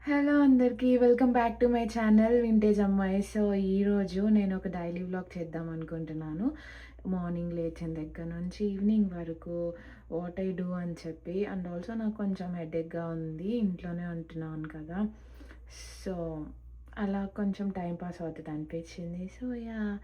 Hello అందరికీ. Welcome back to my channel vintage అమ్మాయి. So, ఈరోజు నేను ఒక డైలీ వ్లాగ్ చేద్దాం అనుకుంటున్నాను. మార్నింగ్ లేచిన దగ్గర నుంచి ఈవినింగ్ వరకు వాట్ ఐ డూ అని చెప్పి. అండ్ ఆల్సో నాకు కొంచెం హెడేక్‌గా ఉంది. ఇంట్లోనే ఉంటున్నాను కదా! సో, అలా కొంచెం టైం పాస్ అవుతది అనిపించింది. So, yeah!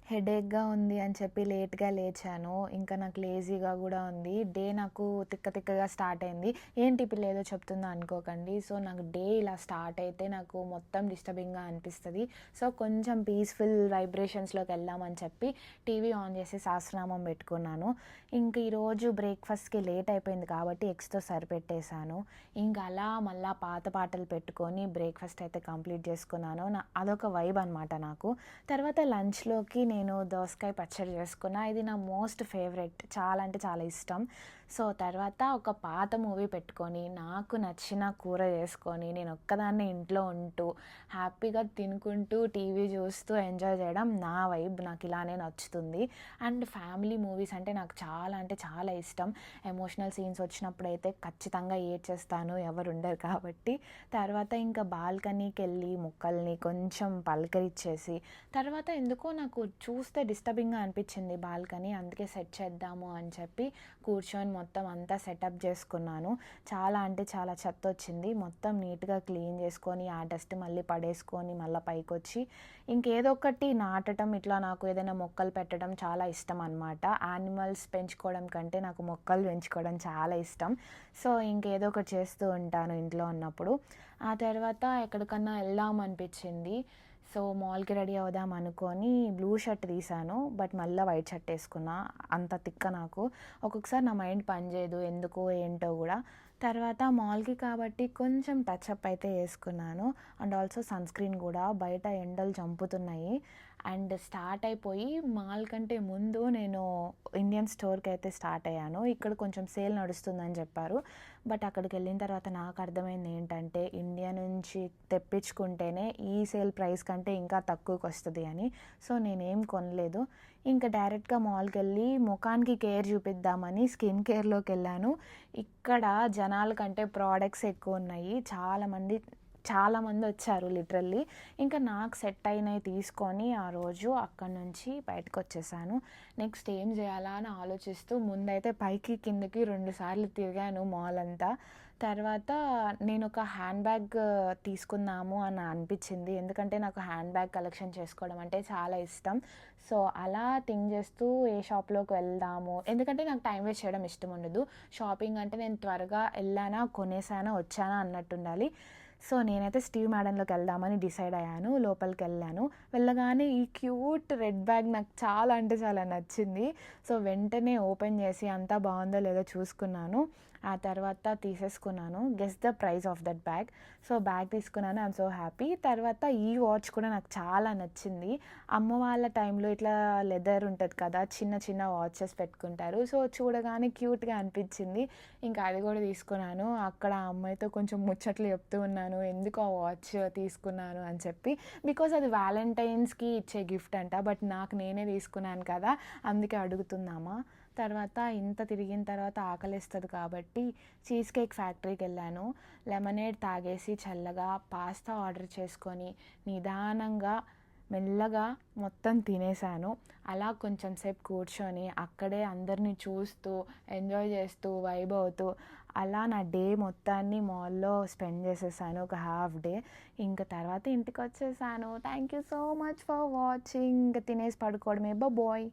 హెడేక్‌గా ఉంది అని చెప్పి లేట్‌గా లేచాను. ఇంకా నాకు లేజీగా గూడా ఉంది. డే నాకు తిక్కగా స్టార్ట్ అయింది. ఏంటి ఈ పిల్ల ఏదో చెప్తుందో అనుకోకండి. సో, నాకు డే ఇలా స్టార్ట్ అయితే నాకు మొత్తం డిస్టర్బింగ్‌గా అనిపిస్తది. సో, కొంచెం పీస్‌ఫుల్ వైబ్రేషన్స్‌లోకి వెళ్దామని చెప్పి టీవీ ఆన్ చేసి సహస్రనామం పెట్టుకున్నాను. ఇంక ఈరోజు బ్రేక్‌ఫాస్ట్‌కి లేట్ అయిపోయింది కాబట్టి ఎగ్స్‌తో సరిపెట్టేశాను. ఇంక అలా మళ్ళా పాత పాటలు పెట్టుకొని బ్రేక్‌ఫాస్ట్ అయితే కంప్లీట్ చేసుకున్నాను. అదొక వైబ్ అనమాట నాకు. తర్వాత లంచ్‌లోకి నేను దోసకాయ పచ్చడి చేసుకున్నా. ఇది నా మోస్ట్ ఫేవరెట్. చాలా అంటే చాలా ఇష్టం. సో, తర్వాత ఒక పాత మూవీ పెట్టుకొని, నాకు నచ్చిన కూర చేసుకొని, నేను ఒక్కదాన్నే ఇంట్లో ఉంటూ, హ్యాపీగా తినుకుంటూ, టీవీ చూస్తూ ఎంజాయ్ చేయడం నా వైబ్. నాకు ఇలానే నచ్చుతుంది. అండ్ ఫ్యామిలీ మూవీస్ అంటే నాకు చాలా అంటే చాలా ఇష్టం. ఎమోషనల్ సీన్స్ వచ్చినప్పుడైతే ఖచ్చితంగా ఏడ్చేస్తాను. ఎవరు ఉండరు కాబట్టి. తర్వాత ఇంకా బాల్కనీకెళ్ళి మొక్కల్ని కొంచెం పలకరిచ్చేసి, తర్వాత ఎందుకో నాకు చూస్తే డిస్టర్బింగ్‌గా అనిపించింది బాల్కనీ. అందుకే సెట్ చేద్దాము అని చెప్పి కూర్చొని మొత్తం అంతా సెటప్ చేసుకున్నాను. చాలా అంటే చాలా చెత్తొచ్చింది. మొత్తం నీట్‌గా క్లీన్ చేసుకొని, ఆ డస్ట్ మళ్ళీ పడేసుకొని, మళ్ళా పైకొచ్చి ఇంకేదో ఒకటి నాటటం, ఇట్లా నాకు ఏదైనా మొక్కలు పెట్టడం చాలా ఇష్టం అనమాట. యానిమల్స్ పెంచుకోవడం కంటే నాకు మొక్కలు పెంచుకోవడం చాలా ఇష్టం. సో, ఇంకేదో ఒకటి చేస్తూ ఉంటాను ఇంట్లో ఉన్నప్పుడు. ఆ తర్వాత ఎక్కడికన్నా వెళ్దామనిపించింది. సో, మాల్‌కి రెడీ అవుదాం అనుకోని బ్లూ షర్ట్ తీశాను. బట్ మళ్ళా వైట్ షర్ట్ ఏసుకున్నా. అంత తిక్క నాకు. ఒక్కొక్కసారి నా మైండ్ పనిచేయదు. ఎందుకో ఏంటో గూడా. తర్వాత మాల్‌కి కాబట్టి కొంచెం టచప్ అయితే ఏసుకున్నాను. అండ్ ఆల్సో సన్ స్క్రీన్ గూడా. బయట ఎండలు చంపుతున్నాయి. అండ్ స్టార్ట్ అయిపోయి మాల్ కంటే ముందు నేను ఇండియన్ స్టోర్‌కైతే స్టార్ట్ అయ్యాను. ఇక్కడ కొంచెం సేల్ నడుస్తుందని చెప్పారు. బట్ అక్కడికెళ్ళిన తర్వాత నాకు అర్థమైంది ఏంటంటే, ఇండియా నుంచి తెప్పించుకుంటేనే ఈ సేల్ ప్రైస్ కంటే ఇంకా తక్కువకొస్తది అని. సో, నేనేం కొనలేదు. ఇంకా డైరెక్ట్‌గా మాల్‌కెళ్ళి మొఖానికి కేర్ చూపిద్దామని స్కిన్ కేర్‌లోకెళ్ళాను. ఇక్కడ జనాల కంటే ప్రొడక్ట్స్ ఎక్కువున్నాయి. చాలామందొచ్చారు లిటరల్లీ. ఇంకా నాకు సెట్ అయినయి తీసుకొని ఆ రోజు అక్కడి నుంచి బయటకొచ్చేసాను. నెక్స్ట్ ఏం చేయాలా అని ఆలోచిస్తూ ముందైతే పైకి కిందకి 2 సార్లు తిరిగాను మాల్ అంతా. తర్వాత నేనొక హ్యాండ్ బ్యాగ్ తీసుకుందాము అని అనిపించింది. ఎందుకంటే నాకు హ్యాండ్ బ్యాగ్ కలెక్షన్ చేసుకోవడం అంటే చాలా ఇష్టం. సో, అలా థింక్ చేస్తూ ఏ షాప్‌లోకి వెళ్దాము, ఎందుకంటే నాకు టైం వేస్ట్ చేయడం ఇష్టం ఉండదు. షాపింగ్ అంటే నేను త్వరగా ఎళ్ళానా, కొనేసానా, వచ్చానా అన్నట్టుండాలి. సో, నేనైతే స్టీవ్ మ్యాడెన్‌లోకి వెళ్దామని డిసైడ్ అయ్యాను. లోపలికెళ్ళాను. వెళ్ళగానే ఈ క్యూట్ రెడ్ బ్యాగ్ నాకు చాలా అంటే చాలా నచ్చింది. సో, వెంటనే ఓపెన్ చేసి అంతా బావుందో లేదో చూసుకున్నాను. ఆ తర్వాత తీసేసుకున్నాను. Guess the price of that bag. So, bag తీసుకున్నాను. I'm so happy. తర్వాత ఈ వాచ్ కూడా నాకు చాలా నచ్చింది. అమ్మ వాళ్ళ టైంలో ఇట్లా లెదర్ ఉంటది కదా! చిన్న చిన్న వాచెస్ పెట్టుకుంటారు. సో, చూడగానే క్యూట్‌గా అనిపించింది. ఇంకా అది కూడా తీసుకున్నాను. అక్కడ ఆ అమ్మాయితో కొంచెం ముచ్చట్లు చెప్తూ ఉన్నాను. ఎందుకు ఆ వాచ్ తీసుకున్నాను అని చెప్పి. బికాజ్ అది వాలెంటైన్స్‌కి ఇచ్చే గిఫ్ట్ అంట. బట్ నాకు నేనే తీసుకున్నాను కదా! అందుకే అడుగుతుందామా. తర్వాత ఇంత తిరిగిన తర్వాత ఆకలేస్తది కాబట్టి చీజ్ కేక్ ఫ్యాక్టరీకెళ్ళాను. లెమనేడ్ తాగేసి చల్లగా పాస్తా ఆర్డర్ చేసుకొని నిదానంగా మెల్లగా మొత్తం తినేసాను. అలా కొంచెం సేపు కూర్చొని అక్కడే అందరిని చూస్తూ, ఎంజాయ్ చేస్తూ, వైబ్ అవుతూ అలా నా డే మొత్తాన్ని మాల్‌లో స్పెండ్ చేసేసాను. ఒక హాఫ్ డే. ఇంక తర్వాత ఇంటికొచ్చేసాను. Thank you so much for watching. తినేసి పడుకోవడమే. బాయ్.